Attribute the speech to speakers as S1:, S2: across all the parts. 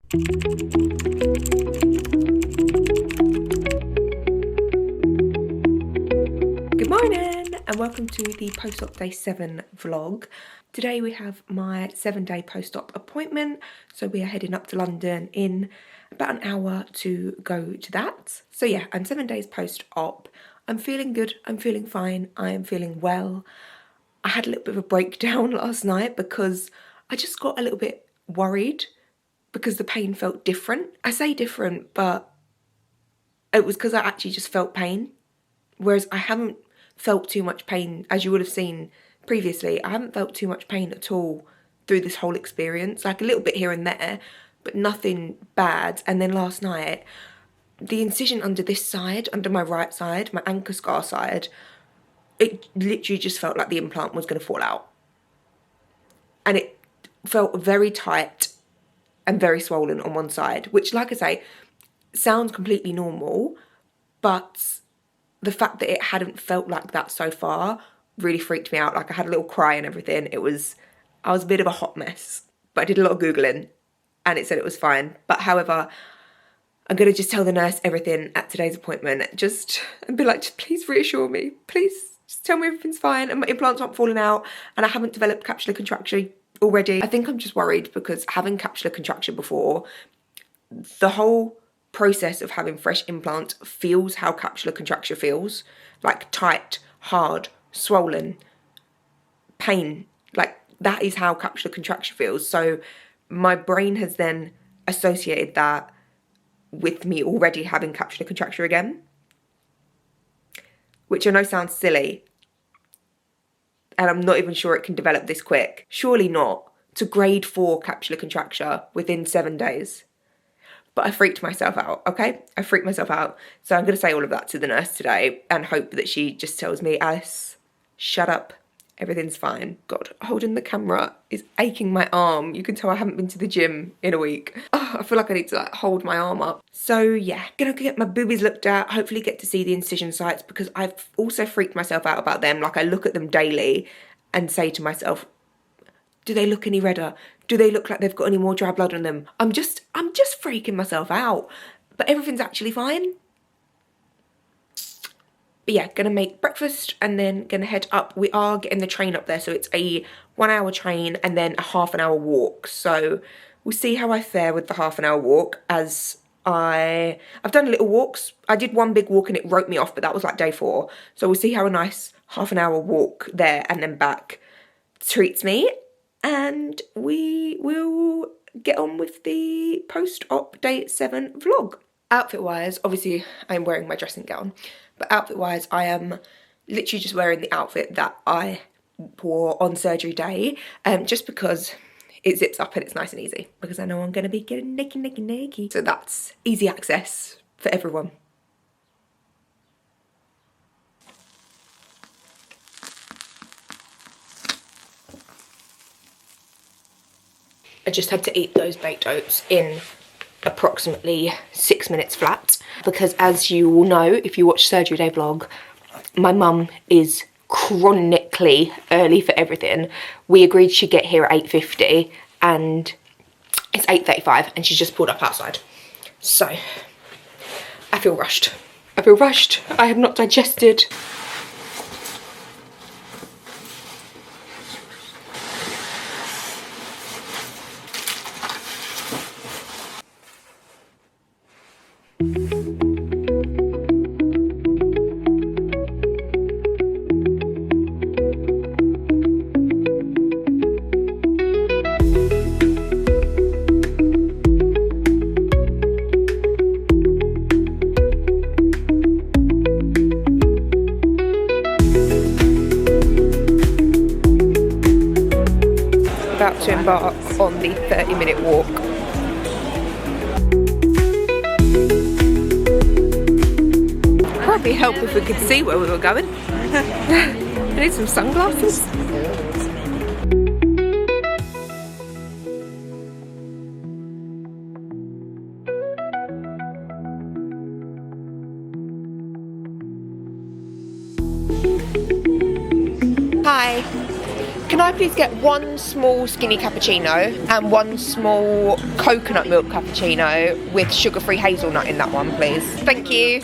S1: Good morning and welcome to the post-op day 7 vlog. Today we have my 7-day post-op appointment, so we are heading up to London in about an hour to go to that. So yeah, I'm 7 days post-op. I'm feeling good, I'm feeling fine, I am feeling well. I had a little bit of a breakdown last night because I just got a little bit worried because the pain felt different. I say different, but it was because I actually just felt pain. Whereas I haven't felt too much pain, as you would have seen previously. I haven't felt too much pain at all through this whole experience. Like a little bit here and there, but nothing bad. And then last night, the incision under this side, under my right side, my anchor scar side, it literally just felt like the implant was going to fall out. And it felt very tight and very swollen on one side, which, like I say, sounds completely normal, but the fact that it hadn't felt like that so far really freaked me out. Like I had a little cry and everything. I was a bit of a hot mess, but I did a lot of Googling and it said it was fine. But however, I'm going to just tell the nurse everything at today's appointment. And be like, just please reassure me. Please just tell me everything's fine and my implants aren't falling out and I haven't developed capsular contracture already. I think I'm just worried because having capsular contracture before, the whole process of having fresh implants feels how capsular contracture feels. Like tight, hard, swollen, pain. Like that is how capsular contracture feels. So my brain has then associated that with me already having capsular contracture again, which I know sounds silly, and I'm not even sure it can develop this quick. Surely not, to grade 4 capsular contracture within 7 days. But I freaked myself out, okay? I freaked myself out. So I'm going to say all of that to the nurse today and hope that she just tells me, Alice, shut up. Everything's fine. God, holding the camera is aching my arm. You can tell I haven't been to the gym in a week. Oh, I feel like I need to like hold my arm up. So yeah, gonna get my boobies looked at, hopefully get to see the incision sites because I've also freaked myself out about them. Like I look at them daily and say to myself, do they look any redder? Do they look like they've got any more dry blood on them? I'm just freaking myself out. But everything's actually fine. But yeah, gonna make breakfast and then gonna head up. We are getting the train up there, so it's a 1 hour train and then a half an hour walk. So we'll see how I fare with the half an hour walk, as I've done little walks. I did one big walk and it wrote me off, but that was like day 4. So we'll see how a nice half an hour walk there and then back treats me. And we will get on with the post-op day 7 vlog. Outfit-wise, obviously I'm wearing my dressing gown, but outfit-wise I am literally just wearing the outfit that I wore on surgery day, just because it zips up and it's nice and easy, because I know I'm going to be getting naked. So that's easy access for everyone. I just had to eat those baked oats in approximately 6 minutes flat because, as you all know if you watch surgery day vlog, my mum is chronically early for everything. We agreed she'd get here at 8:50 and it's 8:35 and she's just pulled up outside. So I feel rushed. I have not digested. About to embark on the 30-minute walk. Probably help if we could see where we were going. I need some sunglasses. Hi. Can I please get one small skinny cappuccino and one small coconut milk cappuccino with sugar-free hazelnut in that one, please? Thank you.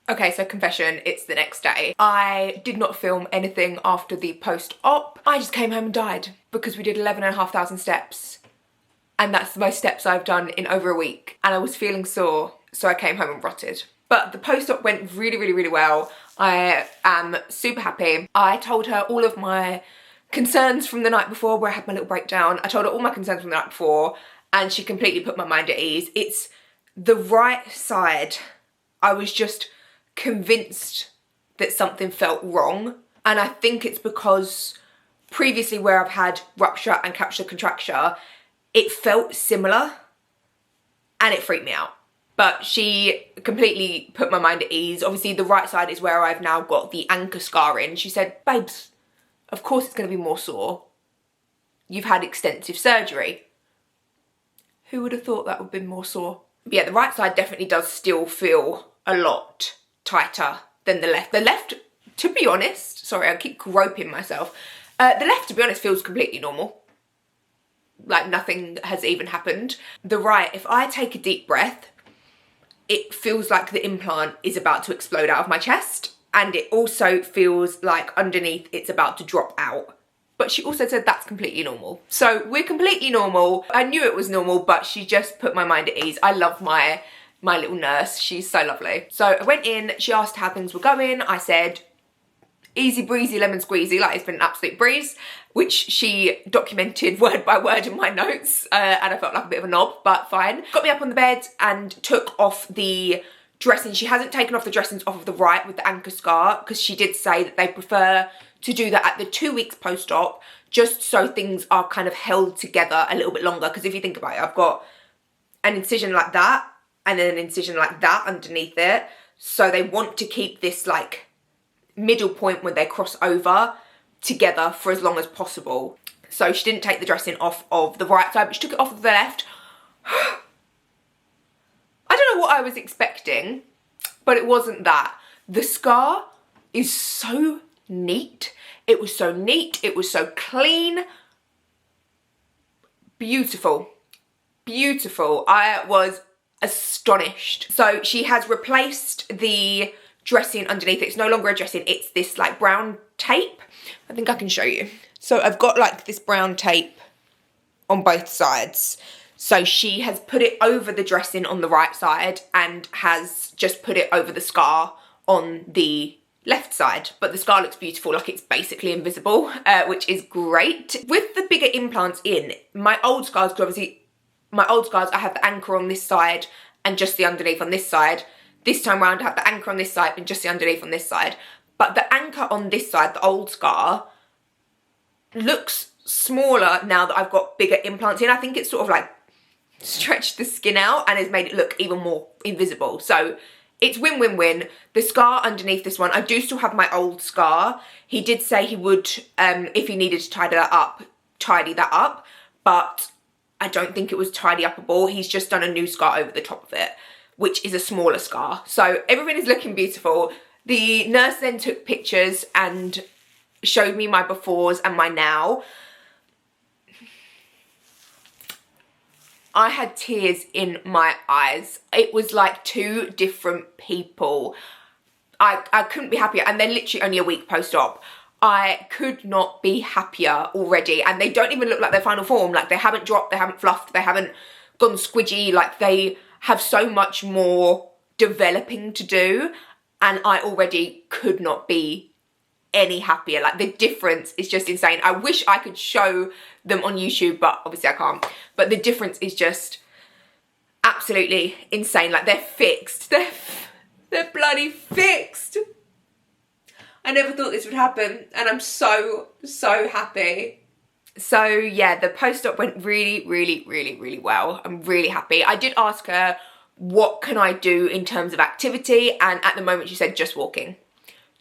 S1: Okay, so confession, it's the next day. I did not film anything after the post-op. I just came home and died because we did 11,500 steps. And that's the most steps I've done in over a week. And I was feeling sore, so I came home and rotted. But the post-op went really, really, really well. I am super happy. I told her all of my concerns from the night before where I had my little breakdown. I told her all my concerns from the night before and she completely put my mind at ease. It's the right side. I was just convinced that something felt wrong, and I think it's because previously where I've had rupture and capsular contracture, it felt similar and it freaked me out. But she completely put my mind at ease. Obviously the right side is where I've now got the anchor scar in. She said, babes, of course it's going to be more sore. You've had extensive surgery. Who would have thought that would have been more sore? But yeah, the right side definitely does still feel a lot tighter than the left. The left, to be honest, sorry, I keep groping myself. The left, to be honest, feels completely normal. Like nothing has even happened. The right, if I take a deep breath, it feels like the implant is about to explode out of my chest. And it also feels like underneath it's about to drop out. But she also said that's completely normal. So we're completely normal. I knew it was normal, but she just put my mind at ease. I love my little nurse, she's so lovely. So I went in, she asked how things were going. I said, easy breezy lemon squeezy, like it's been an absolute breeze, which she documented word by word in my notes, and I felt like a bit of a knob, but fine. Got me up on the bed and took off the dressing. She hasn't taken off the dressings off of the right with the anchor scar, because she did say that they prefer to do that at the 2 weeks post-op, just so things are kind of held together a little bit longer. Because if you think about it, I've got an incision like that, and then an incision like that underneath it. So they want to keep this like middle point when they cross over together for as long as possible. So she didn't take the dressing off of the right side, but she took it off of the left. I don't know what I was expecting, but it wasn't that. The scar is so neat. It was so neat. It was so clean. Beautiful. Beautiful. I was astonished. So she has replaced the dressing underneath. It's no longer a dressing, it's this like brown tape. I think I can show you. So I've got like this brown tape on both sides. So she has put it over the dressing on the right side and has just put it over the scar on the left side. But the scar looks beautiful, like it's basically invisible, which is great. With the bigger implants in, my old scars, because obviously my old scars, I have the anchor on this side and just the underneath on this side. This time around, I have the anchor on this side and just the underneath on this side. But the anchor on this side, the old scar, looks smaller now that I've got bigger implants in. I think it's sort of like stretched the skin out and has made it look even more invisible. So it's win-win-win. The scar underneath this one, I do still have my old scar. He did say he would, if he needed to tidy that up, but I don't think it was tidy upable. He's just done a new scar over the top of it, which is a smaller scar. So everything is looking beautiful. The nurse then took pictures and showed me my befores and my now. I had tears in my eyes. It was like two different people. I couldn't be happier, and they're literally only a week post-op. I could not be happier already, and they don't even look like their final form. Like, they haven't dropped, they haven't fluffed, they haven't gone squidgy. Like, they have so much more developing to do, and I already could not be any happier. Like, the difference is just insane. I wish I could show them on YouTube, but obviously I can't. But the difference is just absolutely insane. Like, they're fixed. They're bloody fixed. I never thought this would happen, and I'm so, so happy. So yeah, the post-op went really, really, really, really well. I'm really happy. I did ask her, what can I do in terms of activity? And at the moment she said, just walking.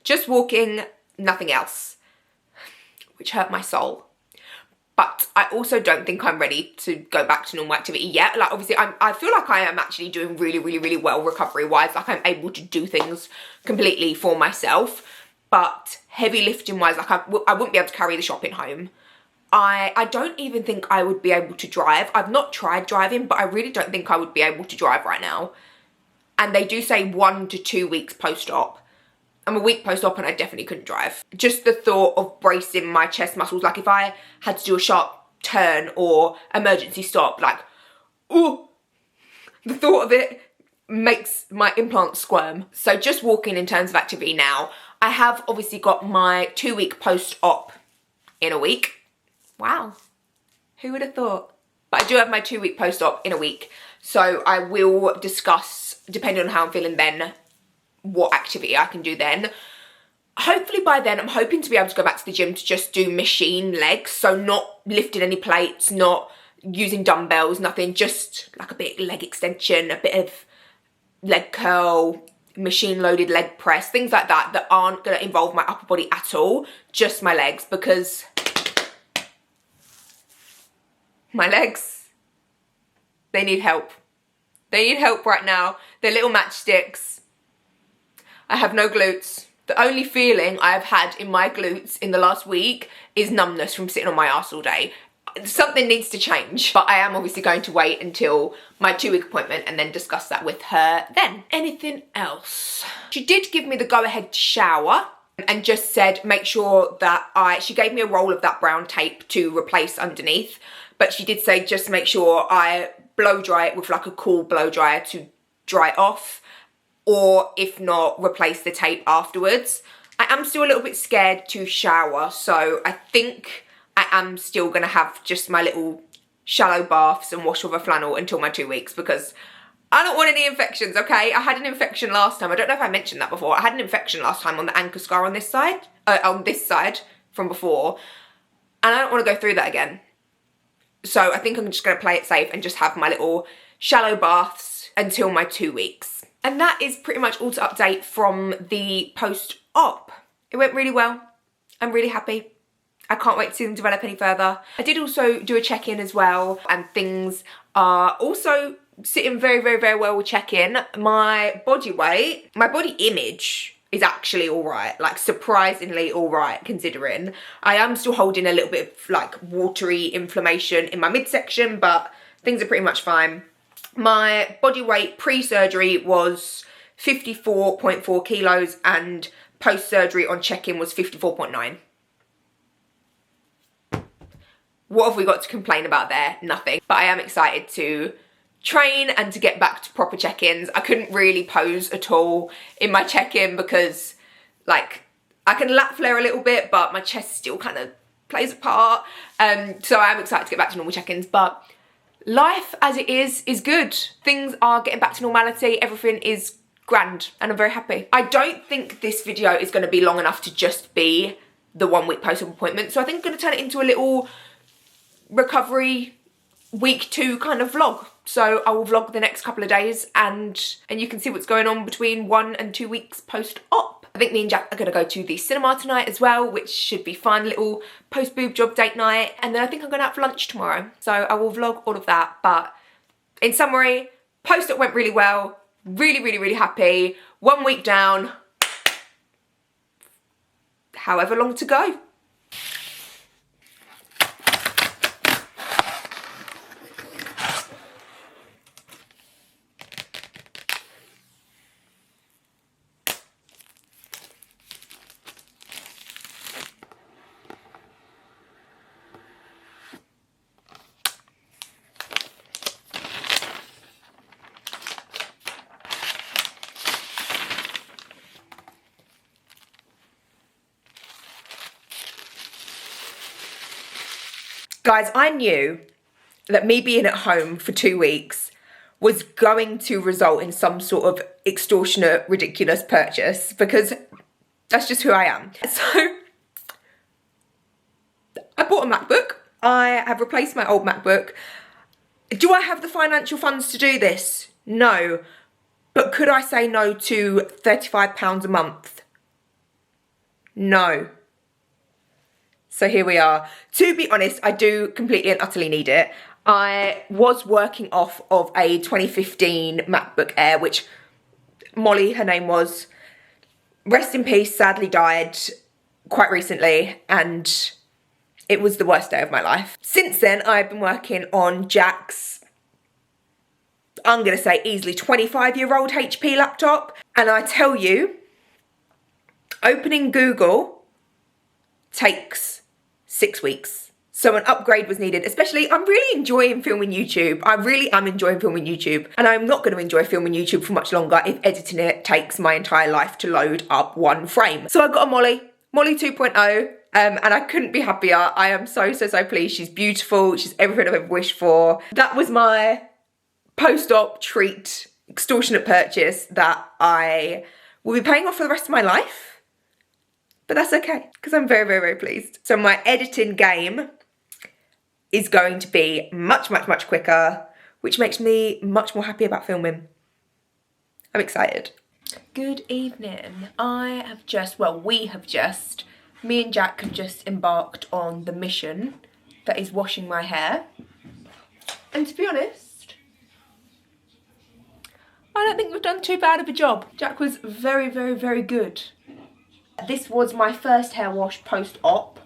S1: Just walking, nothing else. Which hurt my soul. but I also don't think I'm ready to go back to normal activity yet. Like, obviously, I feel like I am actually doing really, really, really well recovery-wise. Like, I'm able to do things completely for myself. But heavy lifting-wise, like, I wouldn't be able to carry the shopping home. I don't even think I would be able to drive. I've not tried driving, but I really don't think I would be able to drive right now. And they do say 1 to 2 weeks post-op. I'm a week post-op and I definitely couldn't drive. Just the thought of bracing my chest muscles, like if I had to do a sharp turn or emergency stop, like, ooh, the thought of it makes my implants squirm. So just walking in terms of activity now. I have obviously got my 2-week post-op in a week. Wow, who would have thought? But I do have my 2-week post-op in a week. So I will discuss, depending on how I'm feeling then, what activity I can do then. Hopefully by then, I'm hoping to be able to go back to the gym to just do machine legs. So not lifting any plates, not using dumbbells, nothing. Just like a bit leg extension, a bit of leg curl, machine loaded leg press, things like that that aren't going to involve my upper body at all. Just my legs, because my legs, they need help. They need help right now. They're little matchsticks. I have no glutes. The only feeling I've had in my glutes in the last week is numbness from sitting on my arse all day. Something needs to change, but I am obviously going to wait until my 2-week appointment and then discuss that with her then. Anything else? She did give me the go-ahead to shower and just said make sure that she gave me a roll of that brown tape to replace underneath, but she did say just make sure I blow dry it with like a cool blow dryer to dry it off, or if not, replace the tape afterwards. I am still a little bit scared to shower, so I think I am still gonna have just my little shallow baths and wash with a flannel until my 2 weeks, because I don't want any infections, okay? I had an infection last time. I don't know if I mentioned that before. I had an infection last time on the anchor scar on this side from before, and I don't want to go through that again. So I think I'm just gonna play it safe and just have my little shallow baths until my 2 weeks. And that is pretty much all to update from the post-op. It went really well. I'm really happy. I can't wait to see them develop any further. I did also do a check-in as well, and things are also sitting very, very, very well with check-in. My body weight, my body image is actually all right, like surprisingly all right, considering I am still holding a little bit of like watery inflammation in my midsection, but things are pretty much fine. My body weight pre-surgery was 54.4 kilos and post-surgery on check-in was 54.9. What have we got to complain about there? Nothing. But I am excited to train and to get back to proper check-ins. I couldn't really pose at all in my check-in because, like, I can lat flare a little bit, but my chest still kind of plays a part. So I am excited to get back to normal check-ins, but life as it is good. Things are getting back to normality. Everything is grand and I'm very happy. I don't think this video is going to be long enough to just be the 1-week post-op appointment. So I think I'm going to turn it into a little recovery week 2 kind of vlog. So I will vlog the next couple of days and you can see what's going on between 1 and 2 weeks post-op. I think me and Jack are going to go to the cinema tonight as well, which should be fun, little post-boob job date night. And then I think I'm going out for lunch tomorrow. So I will vlog all of that. But in summary, post-op went really well. Really, really, really happy. 1 week down. However long to go. Guys, I knew that me being at home for 2 weeks was going to result in some sort of extortionate, ridiculous purchase because that's just who I am. So I bought a MacBook. I have replaced my old MacBook. Do I have the financial funds to do this? No. But could I say no to £35 a month? No. So here we are. To be honest, I do completely and utterly need it. I was working off of a 2015 MacBook Air, which Molly, her name was, rest in peace, sadly died quite recently, and it was the worst day of my life. Since then, I've been working on Jack's, I'm gonna say easily 25-year-old HP laptop. And I tell you, opening Google takes 6 weeks. So an upgrade was needed, especially I'm really enjoying filming YouTube. I really am enjoying filming YouTube, and I'm not going to enjoy filming YouTube for much longer if editing it takes my entire life to load up one frame. So I got a Molly 2.0, and I couldn't be happier. I am so pleased. She's beautiful. She's everything I've ever wished for. That was my post-op treat, extortionate purchase that I will be paying off for the rest of my life. But that's okay, because I'm very pleased. So my editing game is going to be much quicker, which makes me much more happy about filming. I'm excited. Good evening. Me and Jack have just embarked on the mission that is washing my hair. And to be honest, I don't think we've done too bad of a job. Jack was very good. This was my first hair wash post-op,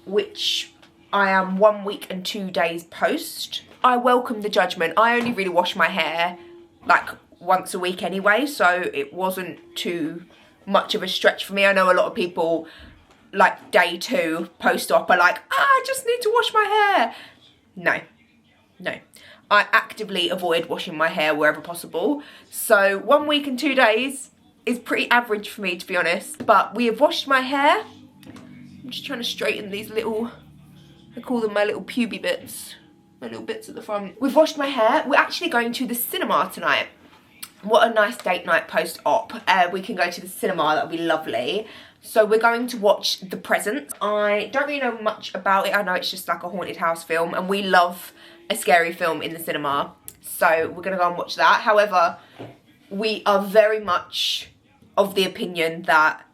S1: which I am 1 week and 2 days post. I welcome the judgment. I only really wash my hair like once a week anyway, so it wasn't too much of a stretch for me. I know a lot of people like day 2 post-op are like, I just need to wash my hair. No. I actively avoid washing my hair wherever possible. So 1 week and 2 days is pretty average for me, to be honest. But we have washed my hair. I'm just trying to straighten these little, I call them my little puby bits. My little bits at the front. We've washed my hair. We're actually going to the cinema tonight. What a nice date night post-op. We can go to the cinema, that'll be lovely. So we're going to watch The Present. I don't really know much about it. I know it's just like a haunted house film, and we love a scary film in the cinema. So we're gonna go and watch that. However, we are very much of the opinion that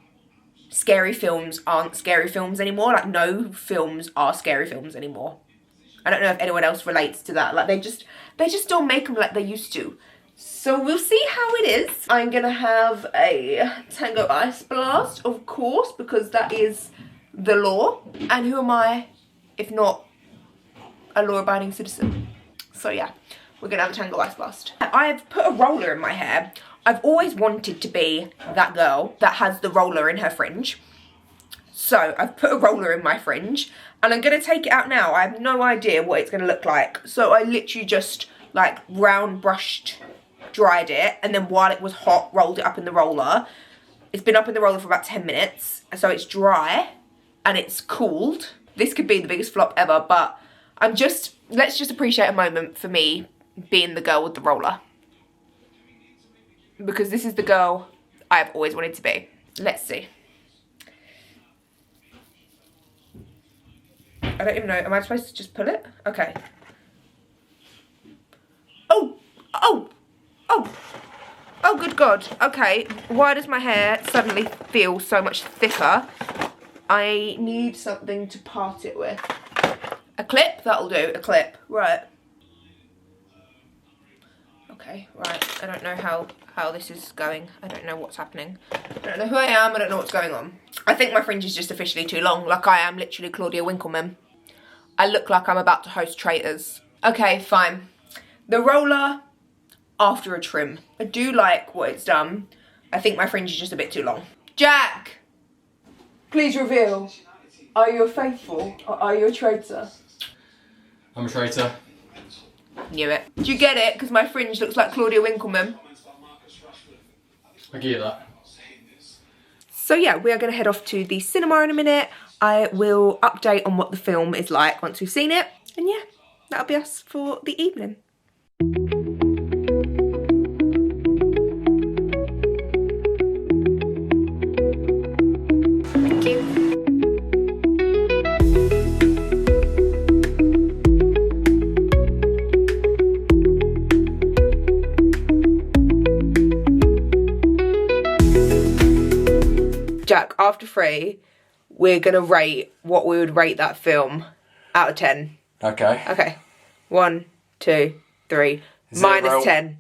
S1: scary films aren't scary films anymore. Like, no films are scary films anymore. I don't know if anyone else relates to that. Like, they just don't make them like they used to. So we'll see how it is. I'm gonna have a Tango Ice Blast, of course, because that is the law. And who am I if not a law-abiding citizen? So yeah, we're gonna have a Tango Ice Blast. I've put a roller in my hair. I've always wanted to be that girl that has the roller in her fringe. So I've put a roller in my fringe, and I'm gonna take it out now. I have no idea what it's gonna look like. So I literally just like round brushed, dried it, and then while it was hot, rolled it up in the roller. It's been up in the roller for about 10 minutes, so it's dry and it's cooled. This could be the biggest flop ever, but let's just appreciate a moment for me being the girl with the roller. Because this is the girl I've always wanted to be. Let's see. I don't even know, am I supposed to just pull it? Okay. Oh, good God. Okay, why does my hair suddenly feel so much thicker? I need something to part it with. A clip? That'll do, a clip. Right. Okay, right. I don't know how this is going. I don't know what's happening. I don't know who I am. I don't know what's going on. I think my fringe is just officially too long. Like, I am literally Claudia Winkleman. I look like I'm about to host Traitors. Okay, fine. The roller after a trim. I do like what it's done. I think my fringe is just a bit too long. Jack! Please reveal. Are you a faithful or are you a traitor?
S2: I'm a traitor.
S1: Knew it. Do you get it? Because my fringe looks like Claudia Winkleman.
S2: I get that.
S1: So yeah, we are going to head off to the cinema in a minute. I will update on what the film is like once we've seen it. And yeah, that'll be us for the evening. Thank you. Jack, after 3, we're going to rate what we would rate that film out of 10.
S2: Okay.
S1: Okay. 1, 2, 3.
S2: Zero.
S1: -10.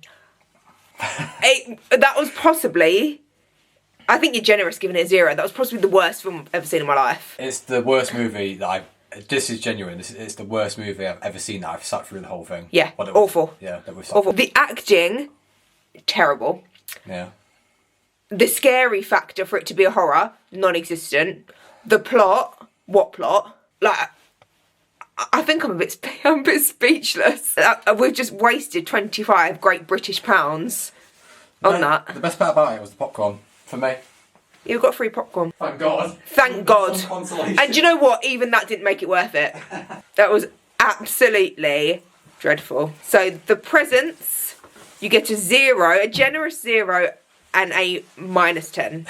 S1: That was possibly... I think you're generous giving it a 0. That was possibly the worst film I've ever seen in my life.
S2: It's the worst movie that this is genuine. It's the worst movie I've ever seen that I've sat through the whole thing.
S1: Yeah, awful.
S2: Yeah, that was
S1: awful. The acting, terrible.
S2: Yeah.
S1: The scary factor for it to be a horror, non-existent. The plot, what plot? Like, I think I'm a bit speechless. We've just wasted 25 Great British pounds on that.
S2: The best part about it was the popcorn, for me.
S1: You got free popcorn.
S2: Thank God.
S1: Thank God.
S2: Some consolation.
S1: And do you know what? Even that didn't make it worth it. That was absolutely dreadful. So the presents, you get a 0, a generous 0, and a -10.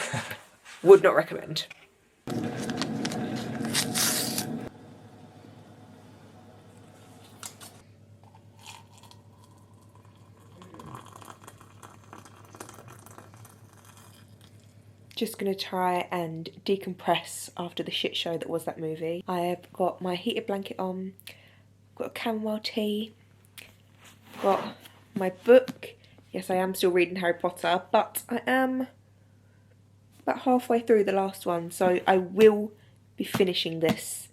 S1: Would not recommend. Just going to try and decompress after the shit show that was that movie. I have got my heated blanket on, got a chamomile tea, got my book. Yes, I am still reading Harry Potter, but I am about halfway through the last one, so I will be finishing this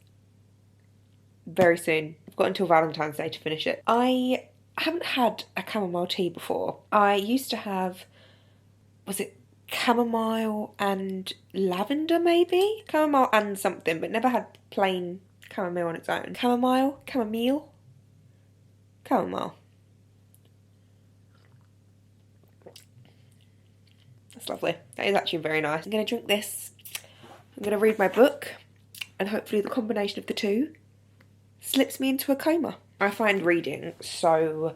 S1: very soon. I've got until Valentine's Day to finish it. I haven't had a chamomile tea before. I used to have, was it chamomile and lavender maybe? Chamomile and something, but never had plain chamomile on its own. Chamomile? Chamomile. That's lovely. That is actually very nice. I'm going to drink this. I'm going to read my book, and hopefully the combination of the two slips me into a coma. I find reading so,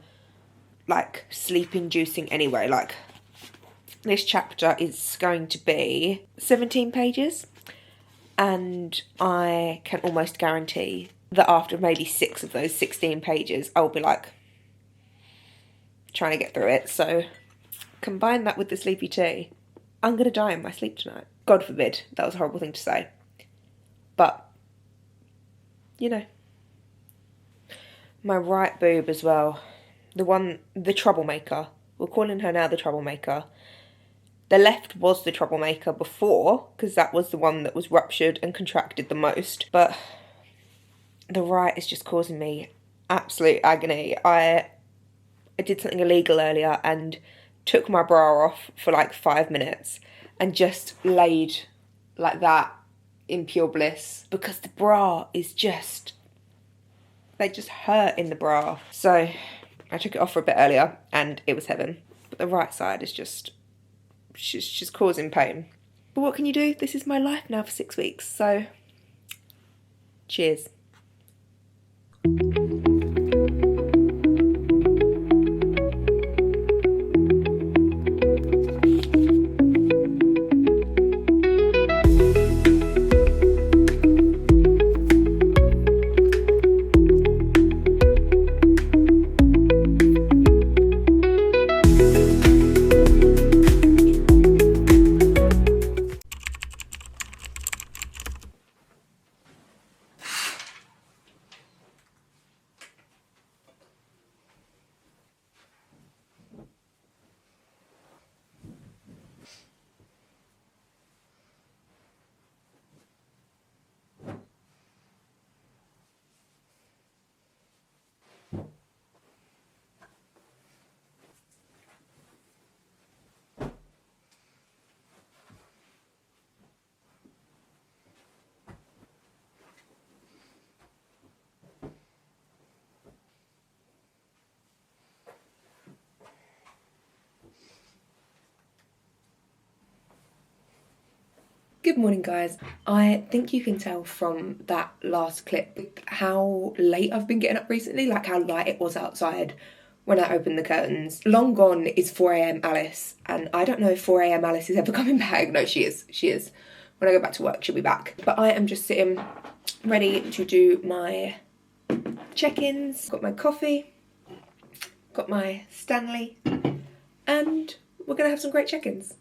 S1: like, sleep-inducing anyway. Like, this chapter is going to be 17 pages, and I can almost guarantee that after maybe 6 of those 16 pages, I'll be like, trying to get through it. So combine that with the sleepy tea, I'm going to die in my sleep tonight. God forbid, that was a horrible thing to say. But, you know. My right boob as well. The troublemaker. We're calling her now the troublemaker. The left was the troublemaker before, because that was the one that was ruptured and contracted the most. But the right is just causing me absolute agony. I did something illegal earlier and took my bra off for like 5 minutes and just laid like that in pure bliss, because the bra is just, they just hurt in the bra. So I took it off for a bit earlier and it was heaven. But the right side is just, she's causing pain. But what can you do? This is my life now for 6 weeks, so cheers. Good morning, guys. I think you can tell from that last clip how late I've been getting up recently, like how light it was outside when I opened the curtains. Long gone is 4 AM Alice, and I don't know if 4 AM Alice is ever coming back. No, she is. She is. When I go back to work, she'll be back. But I am just sitting ready to do my check-ins. Got my coffee, got my Stanley, and we're going to have some great check-ins.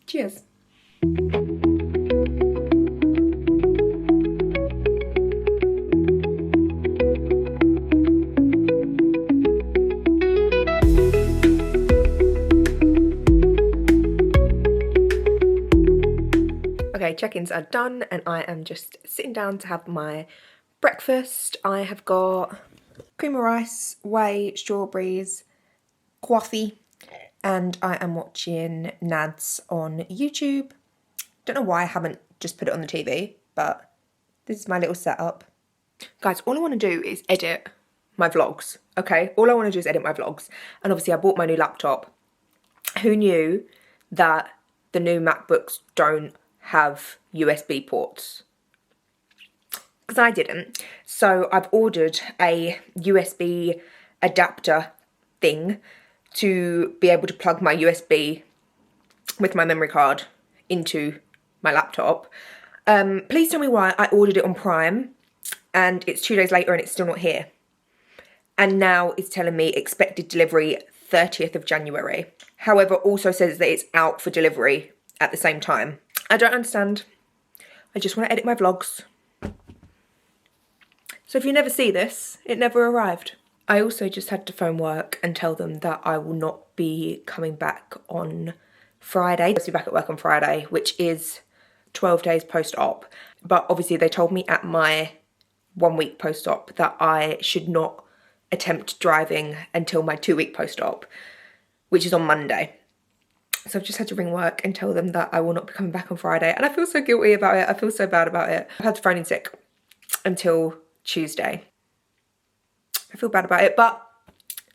S1: Cheers. Okay, check-ins are done and I am just sitting down to have my breakfast. I have got cream of rice, whey, strawberries, coffee, and I am watching Nads on YouTube. Don't know why I haven't just put it on the TV, but this is my little setup. Guys, all I want to do is edit my vlogs, okay? All I want to do is edit my vlogs. And obviously I bought my new laptop. Who knew that the new MacBooks don't have USB ports? Because I didn't. So I've ordered a USB adapter thing to be able to plug my USB with my memory card into my laptop. Please tell me why I ordered it on Prime and it's 2 days later and it's still not here. And now it's telling me expected delivery 30th of January. However, also says that it's out for delivery at the same time. I don't understand. I just want to edit my vlogs. So if you never see this, it never arrived. I also just had to phone work and tell them that I will not be coming back on Friday. I'll be back at work on Friday, which is 12 days post-op. But obviously they told me at my 1 week post-op that I should not attempt driving until my 2 week post-op, which is on Monday. So I've just had to ring work and tell them that I will not be coming back on Friday. And I feel so guilty about it. I feel so bad about it. I've had to phone in sick until Tuesday. I feel bad about it, but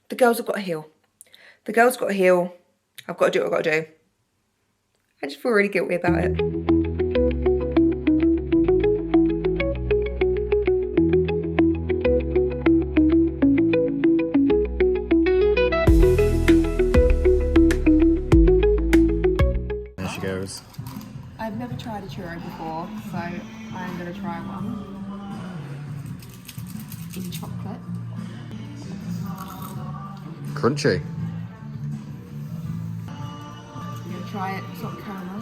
S1: the girls have got to heal. The girls got to heal. I've got to do what I've got to do. I just feel really guilty about it.
S2: There she goes.
S1: I've never tried a churro before, so I'm going to try one. In chocolate.
S2: Crunchy.
S1: I'm going to try it salt caramel.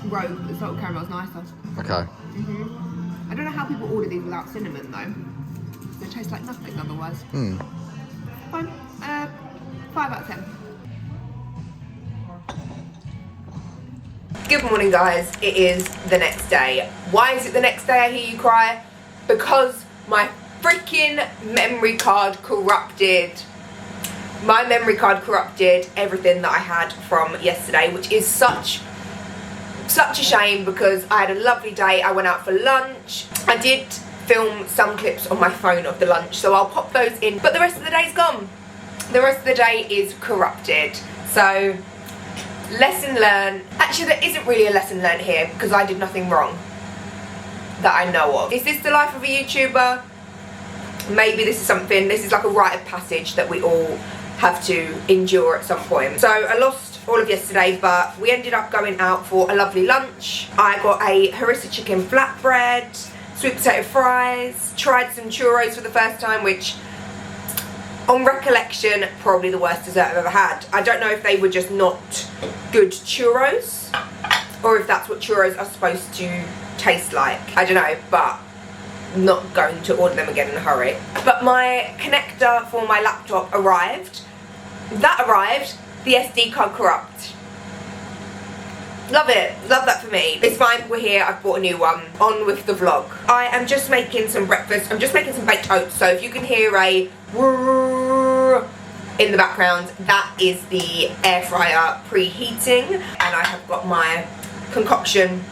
S1: Rogue, the salt caramel's nicer.
S2: Okay.
S1: I don't know how people order these without cinnamon though. They taste like nothing otherwise. Fine. 5 out of 10. Good morning guys, it is the next day. Why is it the next day I hear you cry? Because my freaking memory card corrupted. My memory card corrupted everything that I had from yesterday, which is such a shame because I had a lovely day. I went out for lunch. I did film some clips on my phone of the lunch, so I'll pop those in, but the rest of the day's gone. The rest of the day is corrupted. So lesson learned. Actually, there isn't really a lesson learned here because I did nothing wrong that I know of. Is this the life of a YouTuber? Maybe this is like a rite of passage that we all have to endure at some point. So I lost all of yesterday, but we ended up going out for a lovely lunch. I got a harissa chicken flatbread, sweet potato fries, tried some churros for the first time, which on recollection, probably the worst dessert I've ever had. I don't know if they were just not good churros or if that's what churros are supposed to taste like. I don't know, but I'm not going to order them again in a hurry. But my connector for my laptop arrived. That arrived, the SD card corrupt. Love it, love that for me. It's fine, we're here, I've bought a new one. On with the vlog. I am just making some breakfast. I'm just making some baked oats, so if you can hear a in the background, that is the air fryer preheating. And I have got my concoction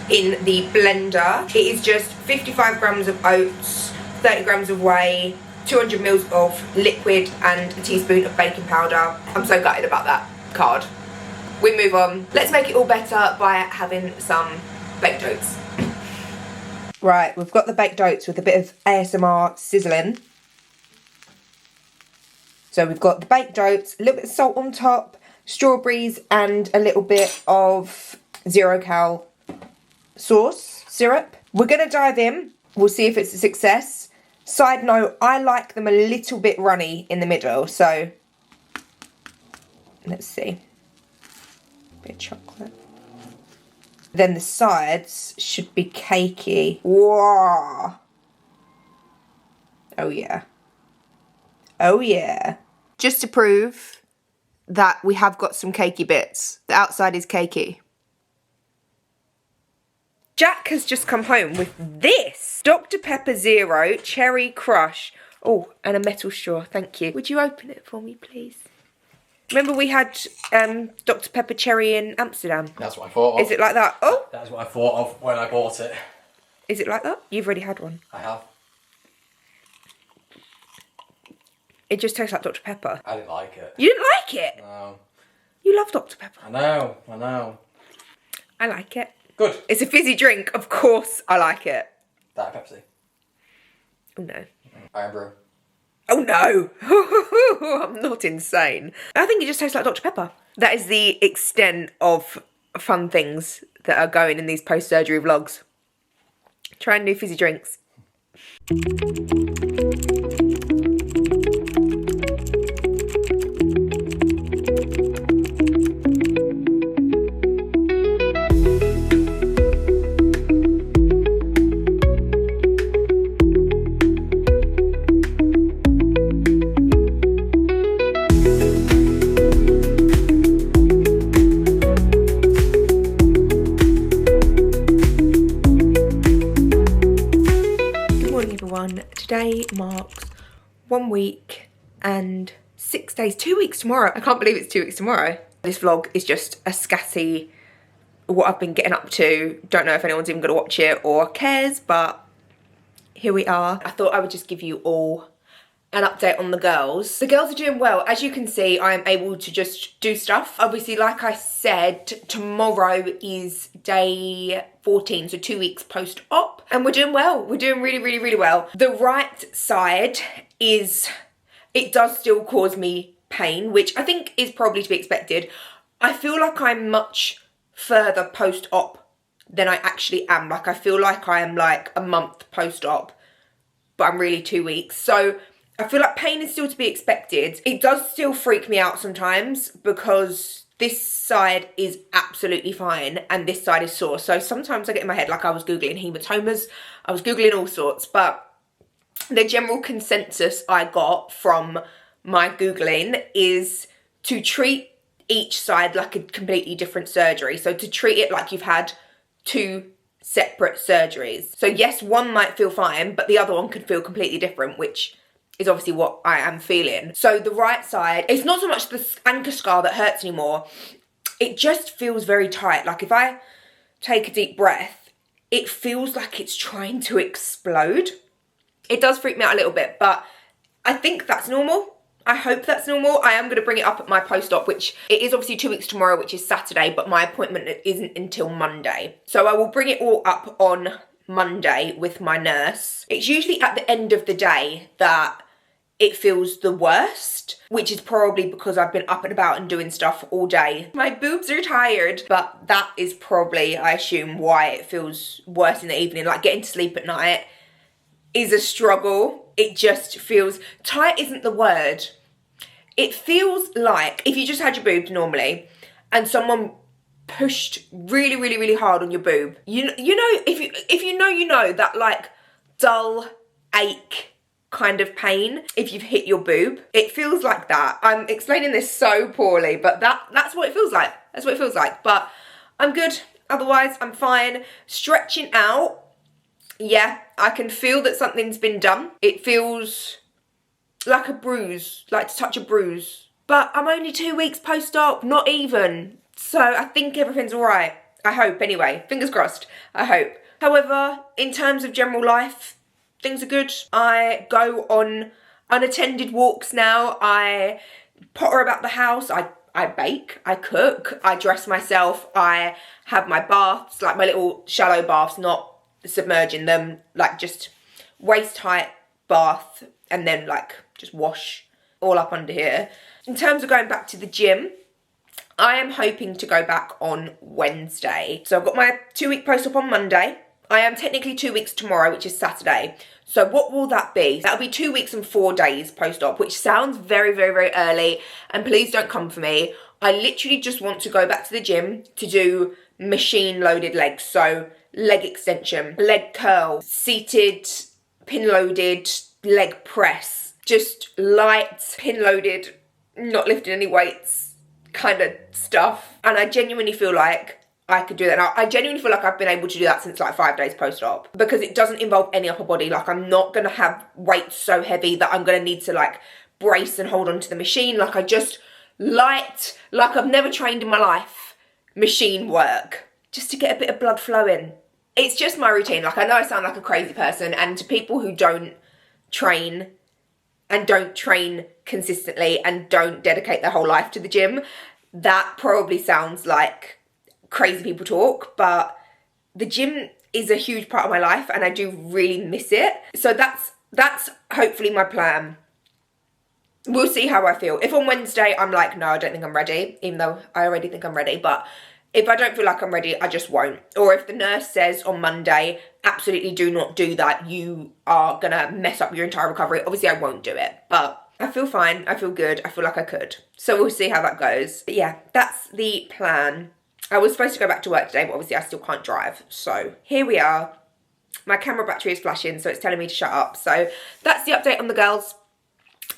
S1: in the blender. It is just 55 grams of oats, 30 grams of whey, 200 mils of liquid and a teaspoon of baking powder. I'm so gutted about that card. We move on. Let's make it all better by having some baked oats. Right, we've got the baked oats with a bit of ASMR sizzling. So we've got the baked oats, a little bit of salt on top, strawberries and a little bit of 0-cal sauce, syrup. We're going to dive in. We'll see if it's a success. Side note, I like them a little bit runny in the middle, so let's see. Bit of chocolate. Then the sides should be cakey. Whoa. Oh yeah. Oh yeah. just to prove that we have got some cakey bits. The outside is cakey. Jack has just come home with this. Dr. Pepper Zero Cherry Crush. Oh, and a metal straw, thank you. Would you open it for me, please? Remember we had Dr. Pepper Cherry in Amsterdam?
S2: That's what I thought of.
S1: Is it like that? Oh!
S2: That's what I thought of when I bought it.
S1: Is it like that? You've already had one.
S2: I have.
S1: It just tastes like Dr. Pepper.
S2: I didn't like it.
S1: You didn't like it?
S2: No.
S1: You love Dr. Pepper.
S2: I know.
S1: I like it.
S2: Good.
S1: It's a fizzy drink, of course I like it.
S2: Diet Pepsi.
S1: Oh no.
S2: Iron Brew.
S1: Oh no! I'm not insane. I think it just tastes like Dr. Pepper. That is the extent of fun things that are going in these post-surgery vlogs. Trying new fizzy drinks. Today marks 1 week and 6 days, 2 weeks tomorrow. I can't believe it's 2 weeks tomorrow. This vlog is just a scatty, what I've been getting up to. Don't know if anyone's even gonna watch it or cares, but here we are. I thought I would just give you all an update on the girls. The girls are doing well. As you can see, I am able to just do stuff. Obviously, like I said, tomorrow is day 14, so 2 weeks post-op. And we're doing well. We're doing really well. The right side it does still cause me pain, which I think is probably to be expected. I feel like I'm much further post-op than I actually am. Like, I feel like I am like a month post-op, but I'm really 2 weeks. So I feel like pain is still to be expected. It does still freak me out sometimes because this side is absolutely fine and this side is sore. So sometimes I get in my head like I was Googling hematomas, I was Googling all sorts, but the general consensus I got from my Googling is to treat each side like a completely different surgery. So to treat it like you've had 2 separate surgeries. So yes, one might feel fine, but the other one could feel completely different, which is obviously what I am feeling. So the right side, it's not so much the anchor scar that hurts anymore. It just feels very tight. Like if I take a deep breath, it feels like it's trying to explode. It does freak me out a little bit, but I think that's normal. I hope that's normal. I am going to bring it up at my post-op, which it is obviously 2 weeks tomorrow, which is Saturday, but my appointment isn't until Monday. So I will bring it all up on Monday with my nurse. It's usually at the end of the day that it feels the worst, which is probably because I've been up and about and doing stuff all day. My boobs are tired, but that is probably, I assume, why it feels worse in the evening. Like getting to sleep at night is a struggle. It just feels, tight isn't the word. It feels like if you just had your boobs normally and someone pushed really hard on your boob. You know, if you know that like dull ache kind of pain if you've hit your boob. It feels like that. I'm explaining this so poorly, but that's what it feels like. That's what it feels like. But I'm good. Otherwise, I'm fine. Stretching out, yeah, I can feel that something's been done. It feels like a bruise, like to touch a bruise. But I'm only 2 weeks post-op, not even. So I think everything's all right. I hope, anyway. Fingers crossed. I hope. However, in terms of general life, things are good. I go on unattended walks now. I potter about the house. I bake. I cook. I dress myself. I have my baths, like my little shallow baths, not submerging them, like just waist height bath and then like just wash all up under here. In terms of going back to the gym, I am hoping to go back on Wednesday. So I've got my 2 week post-op on Monday. I am technically 2 weeks tomorrow, which is Saturday. So what will that be? That'll be 2 weeks and 4 days post-op, which sounds very early. And please don't come for me. I literally just want to go back to the gym to do machine loaded legs. So leg extension, leg curl, seated, pin loaded, leg press. Just light, pin loaded not lifting any weights kind of stuff. And I genuinely feel like I could do that. Now, I genuinely feel like I've been able to do that since like 5 days post-op, because it doesn't involve any upper body. Like, I'm not going to have weights so heavy that I'm going to need to like brace and hold onto the machine. Like, I just light, like I've never trained in my life, machine work, just to get a bit of blood flowing. It's just my routine. Like, I know I sound like a crazy person, and to people who don't train and don't train consistently and don't dedicate their whole life to the gym, that probably sounds like crazy people talk, but the gym is a huge part of my life and I do really miss it. So that's hopefully my plan. We'll see how I feel. If on Wednesday I'm like, no, I don't think I'm ready, even though I already think I'm ready, but if I don't feel like I'm ready, I just won't. Or if the nurse says on Monday, absolutely do not do that, you are gonna mess up your entire recovery, obviously I won't do it. But I feel fine, I feel good, I feel like I could. So we'll see how that goes. But yeah, that's the plan. I was supposed to go back to work today, but obviously I still can't drive. So here we are. My camera battery is flashing, so it's telling me to shut up. So that's the update on the girls.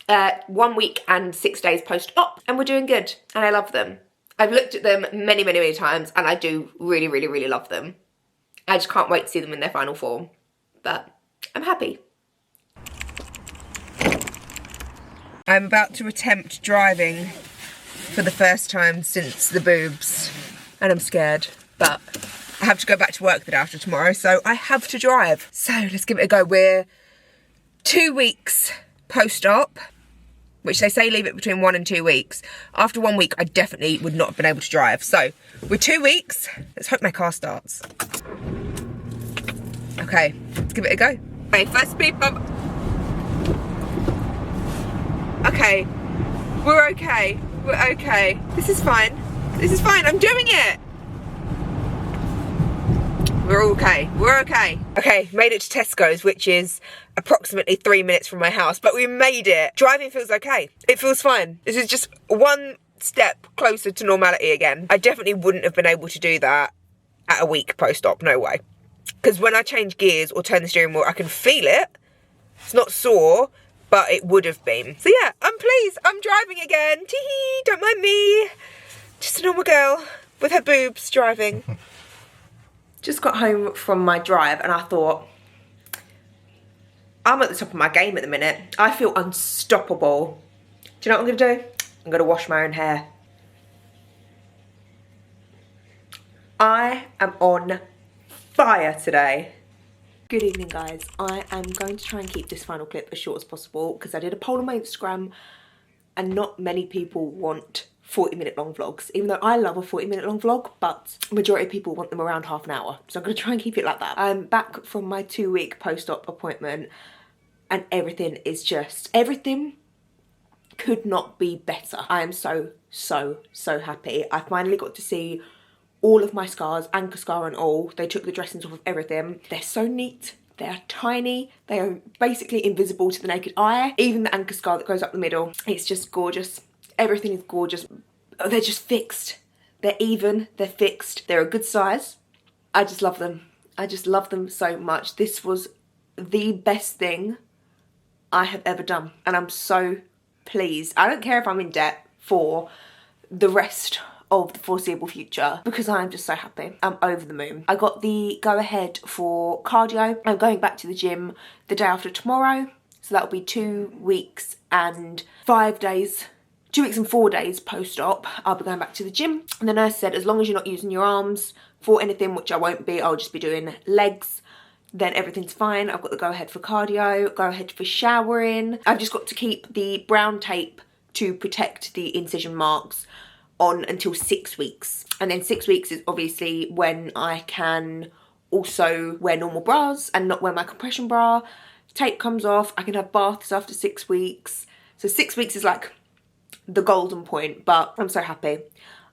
S1: 1 week and 6 days post-op, and we're doing good, and I love them. I've looked at them many, many, many times, and I do really, really, really love them. I just can't wait to see them in their final form, but I'm happy. I'm about to attempt driving for the first time since the boobs, and I'm scared, but I have to go back to work the day after tomorrow, so I have to drive. So let's give it a go. We're 2 weeks post-op, which they say leave it between 1 and 2 weeks. After 1 week, I definitely would not have been able to drive. So we're 2 weeks. Let's hope my car starts. Okay, let's give it a go. Okay, first speed bump. Okay, we're okay. We're okay. This is fine. This is fine. I'm doing it. We're okay. We're okay. Okay, made it to Tesco's, which is approximately 3 minutes from my house, but we made it. Driving feels okay. It feels fine. This is just one step closer to normality again. I definitely wouldn't have been able to do that at a week post-op, no way. Because when I change gears or turn the steering wheel, I can feel it. It's not sore, but it would have been. So yeah, I'm pleased. I'm driving again. Tee-hee, don't mind me. Just a normal girl with her boobs driving. Just got home from my drive and I thought, I'm at the top of my game at the minute. I feel unstoppable. Do you know what I'm gonna do? I'm gonna wash my own hair. I am on fire today. Good evening, guys. I am going to try and keep this final clip as short as possible because I did a poll on my Instagram and not many people want 40-minute long vlogs, even though I love a 40-minute long vlog, but majority of people want them around half an hour. So I'm gonna try and keep it like that. I'm back from my 2-week post-op appointment and everything could not be better. I am so happy. I finally got to see all of my scars, anchor scar and all. They took the dressings off of everything. They're so neat. They're tiny. They are basically invisible to the naked eye. Even the anchor scar that goes up the middle. It's just gorgeous. Everything is gorgeous. They're just fixed. They're even, they're fixed. They're a good size. I just love them. I just love them so much. This was the best thing I have ever done. And I'm so pleased. I don't care if I'm in debt for the rest of the foreseeable future because I'm just so happy. I'm over the moon. I got the go ahead for cardio. I'm going back to the gym the day after tomorrow. So that'll be 2 weeks and 5 days. 2 weeks and 4 days post-op, I'll be going back to the gym. And the nurse said, as long as you're not using your arms for anything, which I won't be, I'll just be doing legs, then everything's fine. I've got the go-ahead for cardio, go-ahead for showering. I've just got to keep the brown tape to protect the incision marks on until 6 weeks. And then 6 weeks is obviously when I can also wear normal bras and not wear my compression bra. Tape comes off, I can have baths after 6 weeks. So 6 weeks is like the golden point, but I'm so happy.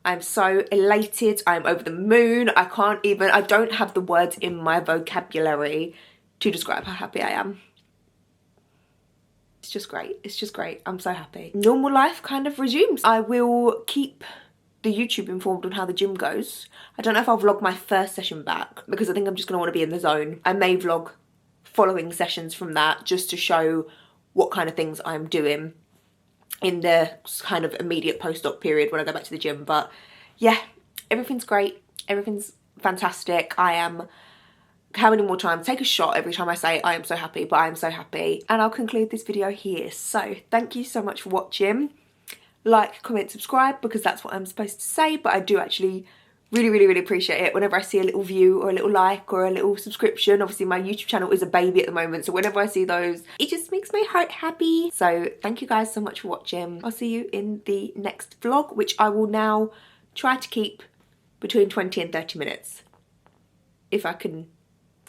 S1: I'm so elated. I'm over the moon. I don't have the words in my vocabulary to describe how happy I am. It's just great. It's just great. I'm so happy. Normal life kind of resumes. I will keep the YouTube informed on how the gym goes. I don't know if I'll vlog my first session back because I think I'm just going to want to be in the zone. I may vlog following sessions from that just to show what kind of things I'm doing. in the kind of immediate post-op period when I go back to the gym. But yeah, everything's great, everything's fantastic. I am, how many more times, take a shot every time I say I am so happy, but I am so happy. And I'll conclude this video here. So thank you so much for watching. Like, comment, subscribe, because that's what I'm supposed to say, but I do actually really appreciate it whenever I see a little view or a little like or a little subscription. Obviously my YouTube channel is a baby at the moment, so whenever I see those, it just makes my heart happy. So thank you guys so much for watching. I'll see you in the next vlog, which I will now try to keep between 20 and 30 minutes, if I can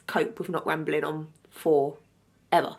S1: cope with not rambling on forever.